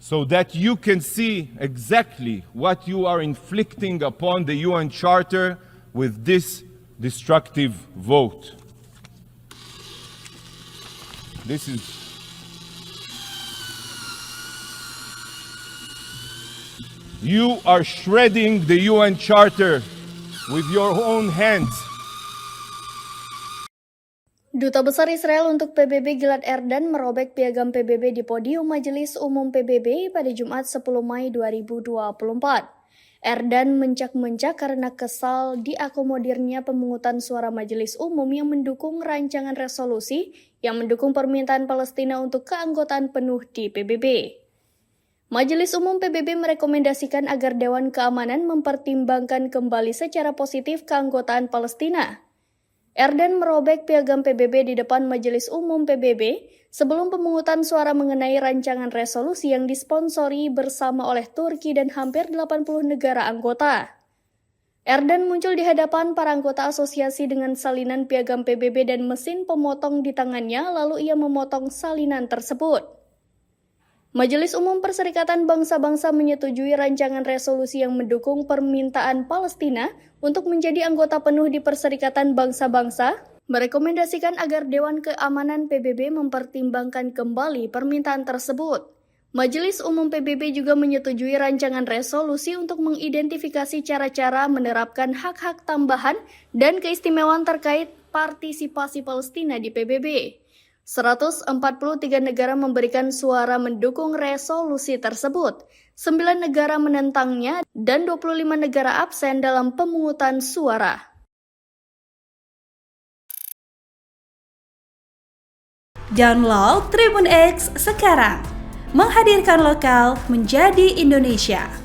so that you can see exactly what you are inflicting upon the UN Charter with this destructive vote. You are shredding the UN Charter with your own hands. Duta Besar Israel untuk PBB Gilad Erdan merobek piagam PBB di podium Majelis Umum PBB pada Jumat 10 Mei 2024. Erdan mencak-mencak karena kesal diakomodirnya pemungutan suara Majelis Umum yang mendukung rancangan resolusi yang mendukung permintaan Palestina untuk keanggotaan penuh di PBB. Majelis Umum PBB merekomendasikan agar Dewan Keamanan mempertimbangkan kembali secara positif keanggotaan Palestina. Erdan merobek piagam PBB di depan Majelis Umum PBB sebelum pemungutan suara mengenai rancangan resolusi yang disponsori bersama oleh Turki dan hampir 80 negara anggota. Erdan muncul di hadapan para anggota asosiasi dengan salinan piagam PBB dan mesin pemotong di tangannya, lalu ia memotong salinan tersebut. Majelis Umum Perserikatan Bangsa-Bangsa menyetujui rancangan resolusi yang mendukung permintaan Palestina untuk menjadi anggota penuh di Perserikatan Bangsa-Bangsa, merekomendasikan agar Dewan Keamanan PBB mempertimbangkan kembali permintaan tersebut. Majelis Umum PBB juga menyetujui rancangan resolusi untuk mengidentifikasi cara-cara menerapkan hak-hak tambahan dan keistimewaan terkait partisipasi Palestina di PBB. 143 negara memberikan suara mendukung resolusi tersebut, 9 negara menentangnya, dan 25 negara absen dalam pemungutan suara. Download Tribun X sekarang, menghadirkan lokal menjadi Indonesia.